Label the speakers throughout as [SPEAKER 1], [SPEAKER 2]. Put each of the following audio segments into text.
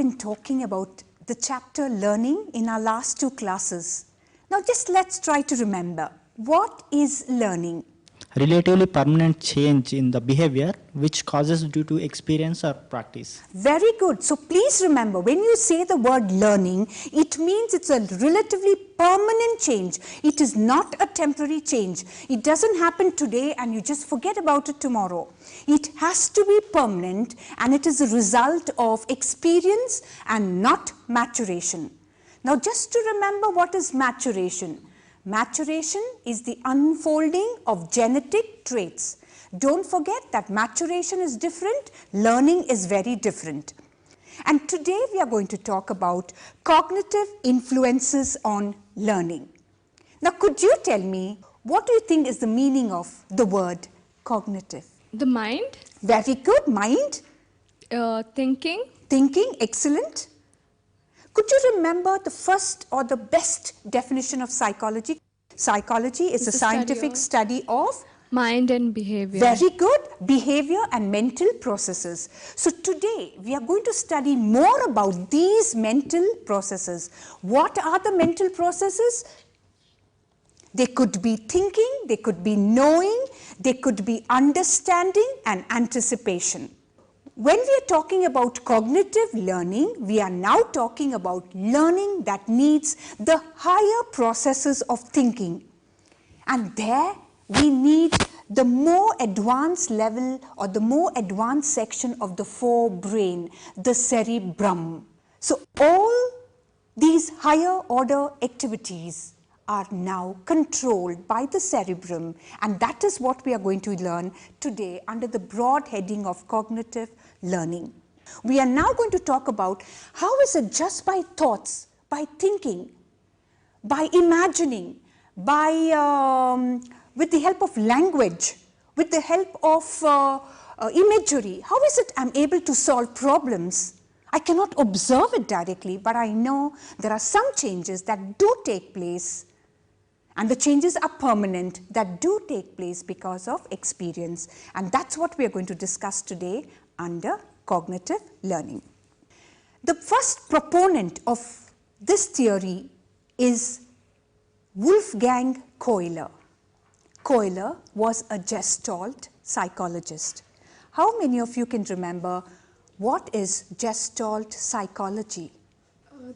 [SPEAKER 1] been talking about the chapter learning in our last 2 classes. Now just let's try to remember, what is learning?
[SPEAKER 2] Relatively permanent change in the behavior which causes due to experience or practice.
[SPEAKER 1] Very good. So please remember, when you say the word learning, it means it's a relatively permanent change. It is not a temporary change. It doesn't happen today and you just forget about it tomorrow. It has to be permanent, and it is a result of experience and not maturation. Now just to remember, what is maturation? Maturation is the unfolding of genetic traits. Don't forget that maturation is different, learning is very different. And today we are going to talk about cognitive influences on learning. Now could you tell me, what do you think is the meaning of the word cognitive?
[SPEAKER 3] The mind.
[SPEAKER 1] Very good. Mind.
[SPEAKER 3] Thinking.
[SPEAKER 1] Thinking, excellent. Could you remember the first or the best definition of psychology? Psychology is a scientific study of
[SPEAKER 3] mind and behavior.
[SPEAKER 1] Very good. Behavior and mental processes. So today we are going to study more about these mental processes. What are the mental processes? They could be thinking, they could be knowing, they could be understanding and anticipation. When we are talking about cognitive learning, we are now talking about learning that needs the higher processes of thinking. And there we need the more advanced level or the more advanced section of the forebrain, the cerebrum. So all these higher order activities are now controlled by the cerebrum, and that is what we are going to learn today under the broad heading of cognitive learning. We are now going to talk about how is it just by thoughts, by thinking, by imagining, by with the help of language, with the help of imagery, how is it I'm able to solve problems? I cannot observe it directly, but I know there are some changes that do take place, and the changes are permanent, that do take place because of experience. And that's what we are going to discuss today under cognitive learning. The first proponent of this theory is Wolfgang Kohler. Kohler was a Gestalt psychologist. How many of you can remember what is Gestalt psychology?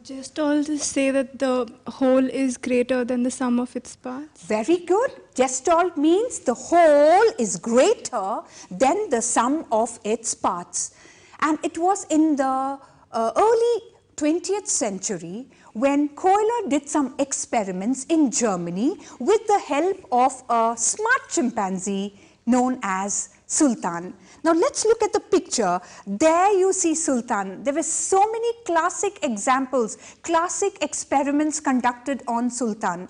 [SPEAKER 3] Gestalt say that the whole is greater than the sum of its parts.
[SPEAKER 1] Very good. Gestalt means the whole is greater than the sum of its parts. And it was in the early 20th century when Kohler did some experiments in Germany with the help of a smart chimpanzee known as Sultan. Now let's look at the picture. There you see Sultan. There were so many classic examples, classic experiments conducted on Sultan.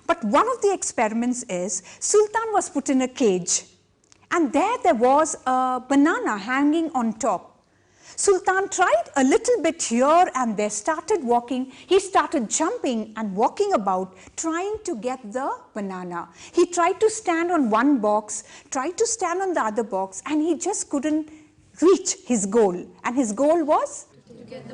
[SPEAKER 1] But one of the experiments is Sultan was put in a cage, and there was a banana hanging on top. Sultan tried a little bit here and there, started walking. He started jumping and walking about, trying to get the banana. He tried to stand on one box, tried to stand on the other box, and he just couldn't reach his goal. And his goal was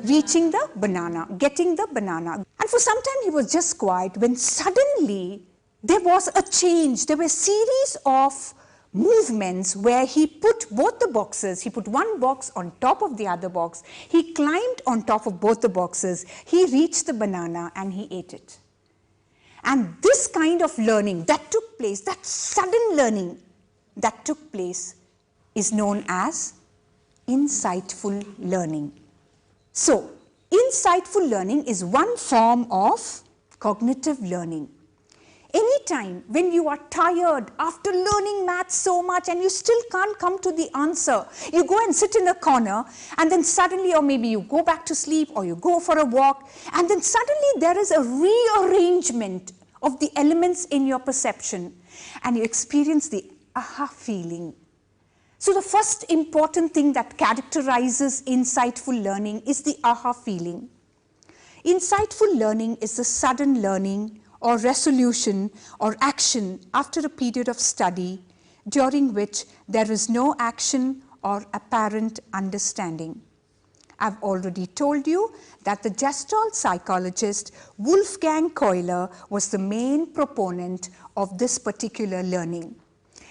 [SPEAKER 1] reaching the banana, getting the banana. And for some time he was just quiet, when suddenly there was a change. There were a series of movements where he put both the boxes, he put one box on top of the other box, he climbed on top of both the boxes, he reached the banana and he ate it. And this kind of learning that took place, that sudden learning that took place, is known as insightful learning. So, insightful learning is one form of cognitive learning. Anytime when you are tired after learning maths so much and you still can't come to the answer, you go and sit in a corner, and then suddenly, or maybe you go back to sleep or you go for a walk, and then suddenly there is a rearrangement of the elements in your perception and you experience the aha feeling. So the first important thing that characterizes insightful learning is the aha feeling. Insightful learning is the sudden learning or resolution or action after a period of study during which there is no action or apparent understanding. I've already told you that the Gestalt psychologist Wolfgang Kohler was the main proponent of this particular learning.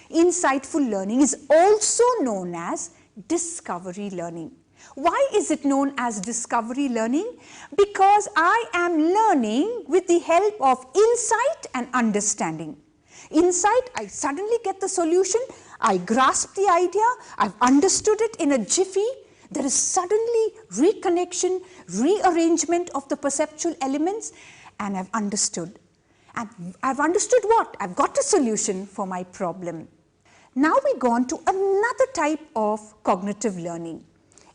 [SPEAKER 1] Insightful learning is also known as discovery learning. Why is it known as discovery learning? Because I am learning with the help of insight and understanding. Insight, I suddenly get the solution, I grasp the idea, I've understood it in a jiffy. There is suddenly reconnection, rearrangement of the perceptual elements, and I've understood. And I've understood what? I've got a solution for my problem. Now we go on to another type of cognitive learning.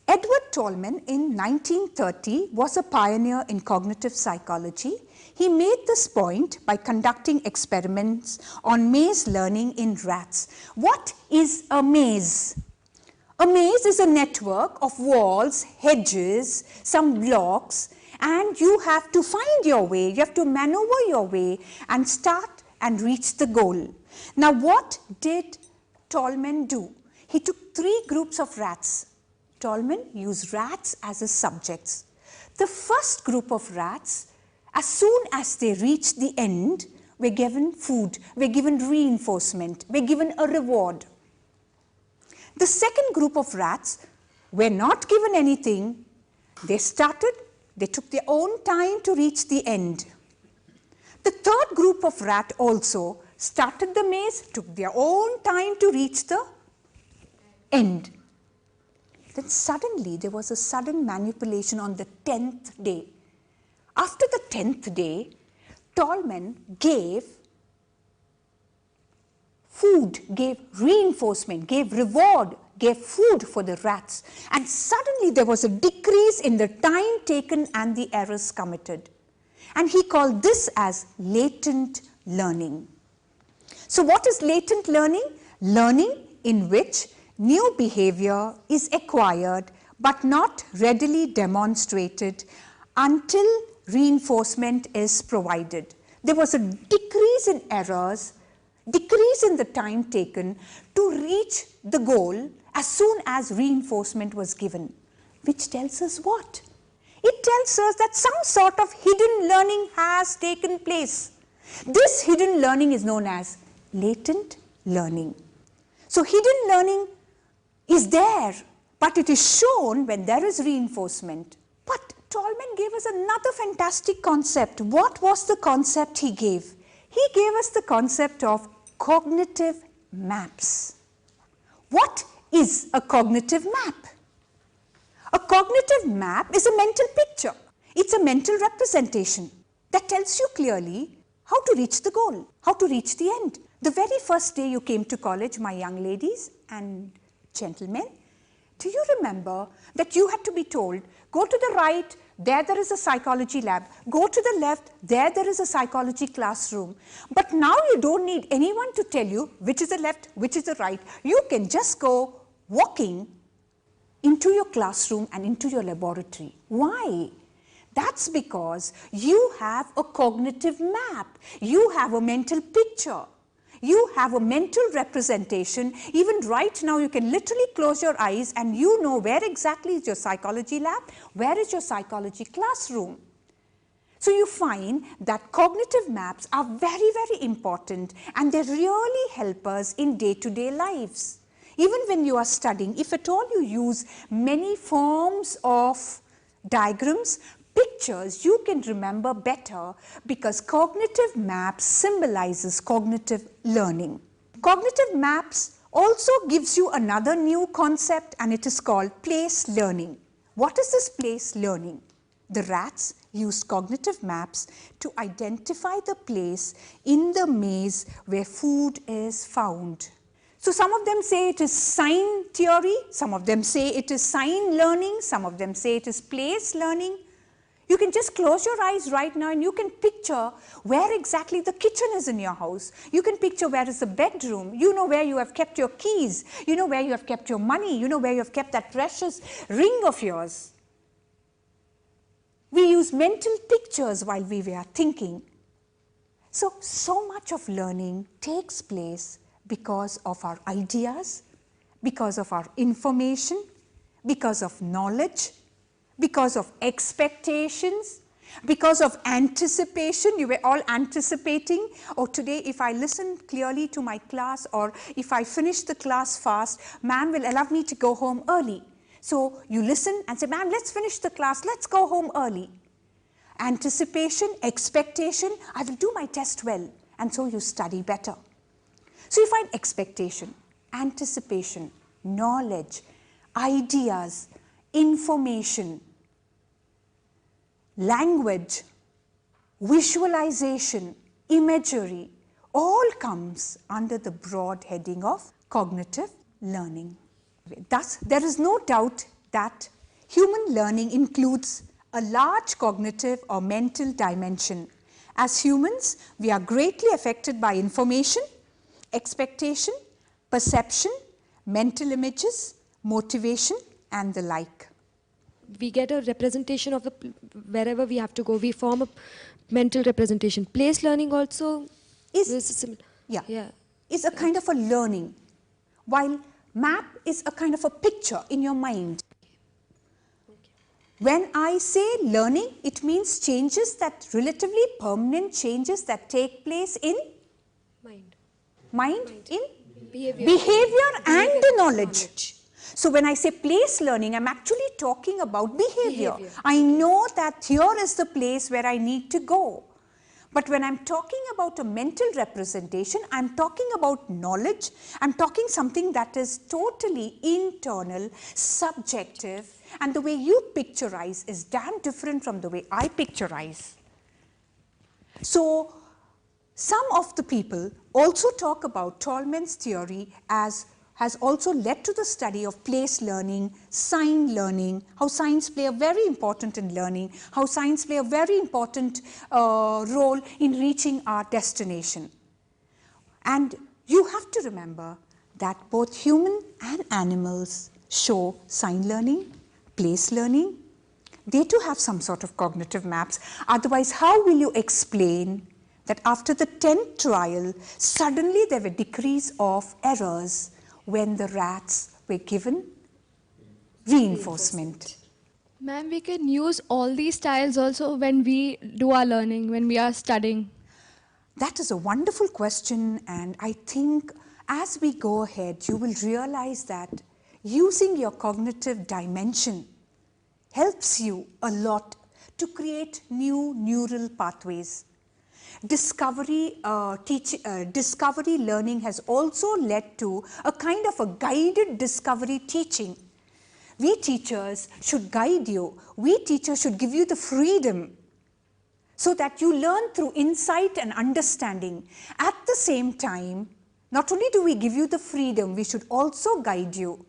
[SPEAKER 1] Edward Tolman in 1930 was a pioneer in cognitive psychology. He made this point by conducting experiments on maze learning in rats. What is a maze? A maze is a network of walls, hedges, some blocks, and you have to find your way, you have to maneuver your way and start and reach the goal. Now what did Tolman do? He took 3 groups of rats. Tolman used rats as his subjects. The first group of rats, as soon as they reached the end, were given food, were given reinforcement, were given a reward. The second group of rats were not given anything. They took their own time to reach the end. The third group of rat also started the maze, took their own time to reach the end. Then suddenly there was a sudden manipulation on the 10th day. After the 10th day, Tolman gave food, gave reinforcement, gave reward, gave food for the rats, and suddenly there was a decrease in the time taken and the errors committed. And he called this as latent learning. So what is latent learning? Learning in which new behavior is acquired but not readily demonstrated until reinforcement is provided. There was a decrease in errors, decrease in the time taken to reach the goal as soon as reinforcement was given. Which tells us what? It tells us that some sort of hidden learning has taken place. This hidden learning is known as latent learning. So hidden learning is there, but it is shown when there is reinforcement. But Tolman gave us another fantastic concept. What was the concept he gave? He gave us the concept of cognitive maps. What is a cognitive map? A cognitive map is a mental picture. It's a mental representation that tells you clearly how to reach the goal, how to reach the end. The very first day you came to college, my young ladies and gentlemen, do you remember that you had to be told, go to the right, there is a psychology lab. Go to the left, there is a psychology classroom. But now you don't need anyone to tell you which is the left, which is the right. You can just go walking into your classroom and into your laboratory. Why? That's because you have a cognitive map. You have a mental picture. You have a mental representation. Even right now, you can literally close your eyes and you know where exactly is your psychology lab, where is your psychology classroom. So you find that cognitive maps are very, very important and they really help us in day-to-day lives. Even when you are studying, if at all you use many forms of diagrams, pictures, you can remember better because cognitive maps symbolizes cognitive learning. Cognitive maps also gives you another new concept and it is called place learning. What is this place learning? The rats used cognitive maps to identify the place in the maze where food is found. So some of them say it is sign theory, some of them say it is sign learning, some of them say it is place learning. You can just close your eyes right now and you can picture where exactly the kitchen is in your house. You can picture where is the bedroom. You know where you have kept your keys. You know where you have kept your money. You know where you have kept that precious ring of yours. We use mental pictures while we were thinking. So much of learning takes place because of our ideas, because of our information, because of knowledge, because of expectations, because of anticipation. You were all anticipating, oh, today if I listen clearly to my class, or if I finish the class fast, ma'am will allow me to go home early. So you listen and say, ma'am, let's finish the class, let's go home early. Anticipation, expectation, I will do my test well, and so you study better. So you find expectation, anticipation, knowledge, ideas, information, language, visualization, imagery, all comes under the broad heading of cognitive learning. Thus, there is no doubt that human learning includes a large cognitive or mental dimension. As humans, we are greatly affected by information, expectation, perception, mental images, motivation, and the like.
[SPEAKER 4] We get a representation of wherever we have to go. We form a mental representation. Place learning also is
[SPEAKER 1] a kind of a learning, while map is a kind of a picture in your mind. When I say learning, it means changes that relatively permanent changes that take place in mind in behavior and knowledge. So when I say place learning, I'm actually talking about behavior. I know that here is the place where I need to go. But when I'm talking about a mental representation, I'm talking about knowledge. I'm talking something that is totally internal, subjective, and the way you picturize is damn different from the way I picturize. So some of the people also talk about Tolman's theory as has also led to the study of place learning, sign learning, how signs play a very important in learning, how signs play a very important role in reaching our destination. And you have to remember that both human and animals show sign learning, place learning. They too have some sort of cognitive maps. Otherwise, how will you explain that after the 10th trial, suddenly there were decrease of errors when the rats were given reinforcement?
[SPEAKER 3] Ma'am, we can use all these styles also when we do our learning, when we are studying.
[SPEAKER 1] That is a wonderful question, and I think as we go ahead, you will realize that using your cognitive dimension helps you a lot to create new neural pathways. Discovery learning has also led to a kind of a guided discovery teaching. We teachers should guide you. We teachers should give you the freedom so that you learn through insight and understanding. At the same time, not only do we give you the freedom, we should also guide you.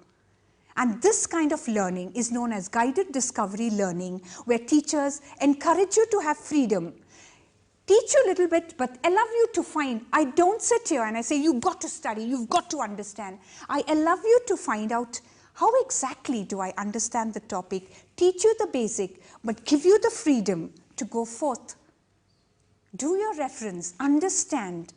[SPEAKER 1] And this kind of learning is known as guided discovery learning, where teachers encourage you to have freedom. Teach you a little bit, but allow you to find. I don't sit here and I say, you've got to study, you've got to understand. I allow you to find out how exactly do I understand the topic, teach you the basic, but give you the freedom to go forth. Do your reference, understand,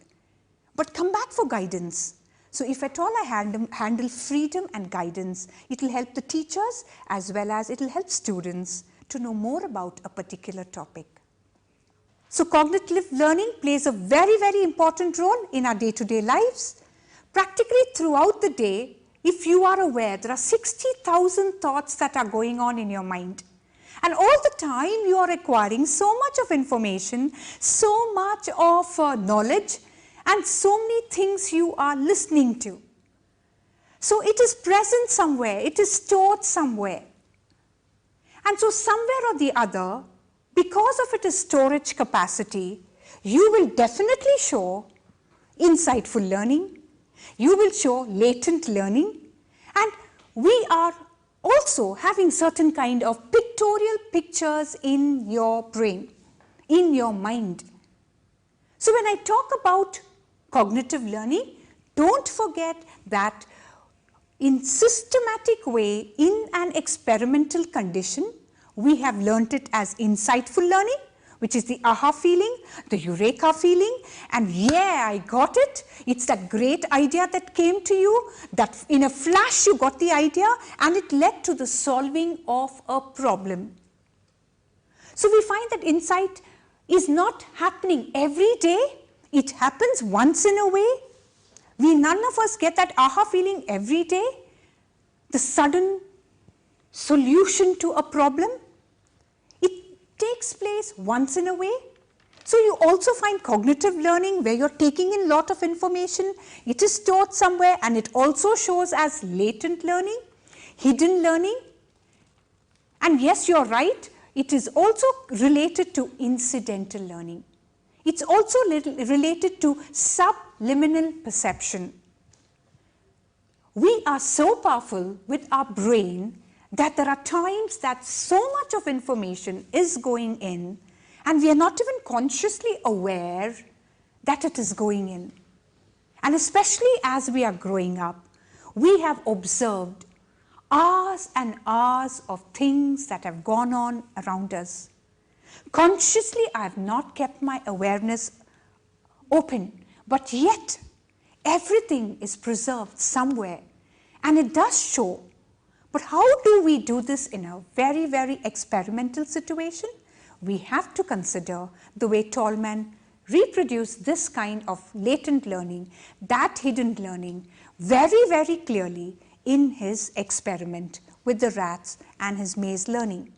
[SPEAKER 1] but come back for guidance. So if at all I handle freedom and guidance, it will help the teachers as well as it will help students to know more about a particular topic. So cognitive learning plays a very, very important role in our day-to-day lives. Practically throughout the day, if you are aware, there are 60,000 thoughts that are going on in your mind. And all the time you are acquiring so much of information, so much of knowledge, and so many things you are listening to. So it is present somewhere, it is stored somewhere. And so somewhere or the other, because of its storage capacity, you will definitely show insightful learning, you will show latent learning, and we are also having certain kind of pictorial pictures in your brain, in your mind. So when I talk about cognitive learning, don't forget that in systematic way, in an experimental condition, we have learnt it as insightful learning, which is the aha feeling, the eureka feeling, and yeah, I got it. It's that great idea that came to you, that in a flash you got the idea, and it led to the solving of a problem. So we find that insight is not happening every day. It happens once in a way. None of us get that aha feeling every day, the sudden solution to a problem. It takes place once in a way. So you also find cognitive learning where you're taking in a lot of information. It is stored somewhere, and it also shows as latent learning, hidden learning. And yes, you're right, it is also related to incidental learning. It's also related to subliminal perception. We are so powerful with our brain that there are times that so much of information is going in, and we are not even consciously aware that it is going in. And especially as we are growing up, we have observed hours and hours of things that have gone on around us. Consciously, I have not kept my awareness open, but yet everything is preserved somewhere, and it does show. But how do we do this in a very, very experimental situation? We have to consider the way Tolman reproduced this kind of latent learning, that hidden learning, very, very clearly in his experiment with the rats and his maze learning.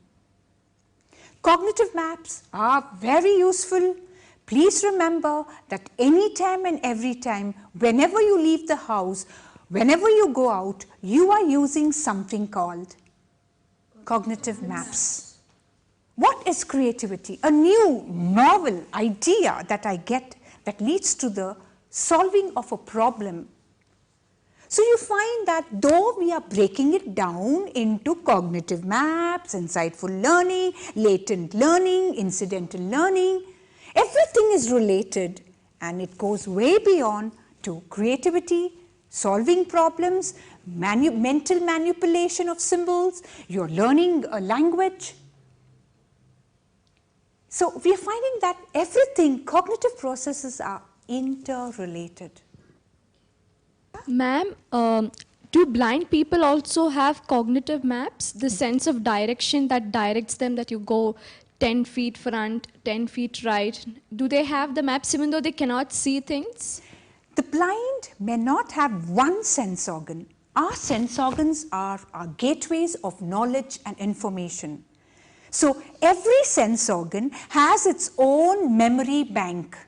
[SPEAKER 1] Cognitive maps are very useful. Please remember that anytime and every time, whenever you leave the house, whenever you go out, you are using something called cognitive maps. What is creativity? A new, novel idea that I get that leads to the solving of a problem. So you find that though we are breaking it down into cognitive maps, insightful learning, latent learning, incidental learning, everything is related, and it goes way beyond to creativity, solving problems, mental manipulation of symbols, you're learning a language. So we are finding that everything, cognitive processes are interrelated.
[SPEAKER 5] Ma'am, do blind people also have cognitive maps? The sense of direction that directs them, that you go 10 feet front, 10 feet right. Do they have the maps even though they cannot see things?
[SPEAKER 1] The blind may not have one sense organ. Our sense organs are our gateways of knowledge and information. So every sense organ has its own memory bank.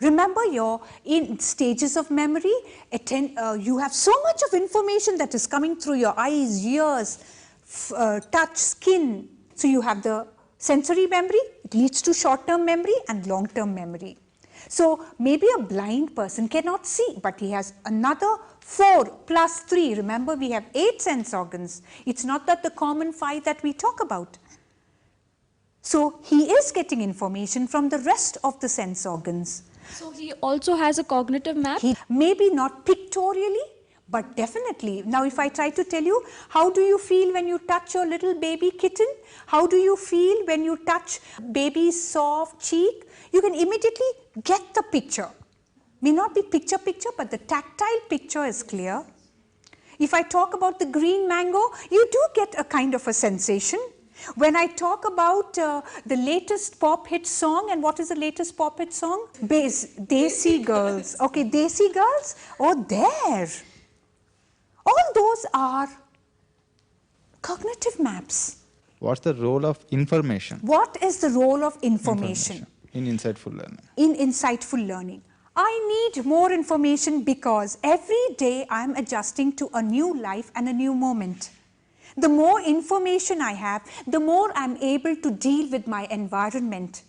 [SPEAKER 1] Remember, you're in stages of memory. You have so much of information that is coming through your eyes, ears, touch, skin. So you have the sensory memory. It leads to short-term memory and long-term memory. So maybe a blind person cannot see, but he has another 4 plus 3. Remember, we have 8 sense organs. It's not that the common 5 that we talk about. So he is getting information from the rest of the sense organs.
[SPEAKER 5] So he also has a cognitive map?
[SPEAKER 1] Maybe not pictorially, but definitely. Now if I try to tell you, how do you feel when you touch your little baby kitten? How do you feel when you touch baby's soft cheek? You can immediately get the picture. May not be picture, but the tactile picture is clear. If I talk about the green mango, you do get a kind of a sensation. When I talk about the latest pop hit song, and what is the latest pop hit song? Desi Girls. Okay, Desi Girls? Oh, there. All those are cognitive maps.
[SPEAKER 6] What's the role of information?
[SPEAKER 1] What is the role of information?
[SPEAKER 6] In insightful learning.
[SPEAKER 1] In insightful learning. I need more information because every day I'm adjusting to a new life and a new moment. The more information I have, the more I'm able to deal with my environment.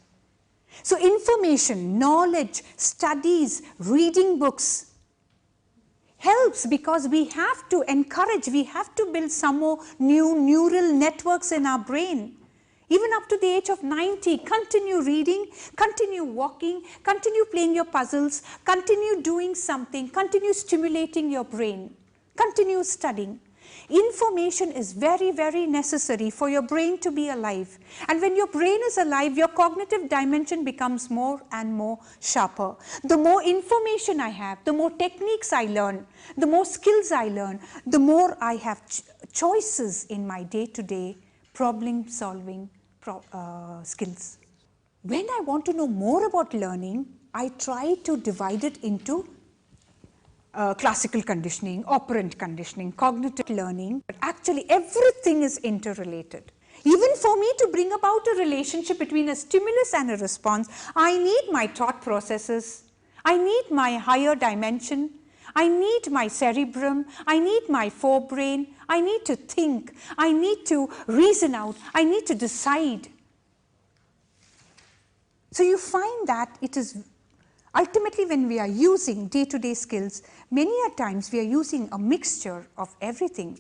[SPEAKER 1] So information, knowledge, studies, reading books helps because we have to encourage, we have to build some more new neural networks in our brain. Even up to the age of 90, continue reading, continue walking, continue playing your puzzles, continue doing something, continue stimulating your brain, continue studying. Information is very, very necessary for your brain to be alive. And when your brain is alive, your cognitive dimension becomes more and more sharper. The more information I have, the more techniques I learn, the more skills I learn, the more I have choices in my day-to-day problem solving skills. When I want to know more about learning, I try to divide it into classical conditioning, operant conditioning, cognitive learning, but actually everything is interrelated. Even for me to bring about a relationship between a stimulus and a response, I need my thought processes, I need my higher dimension, I need my cerebrum, I need my forebrain, I need to think, I need to reason out, I need to decide. So you find that it is ultimately when we are using day-to-day skills, many a times we are using a mixture of everything.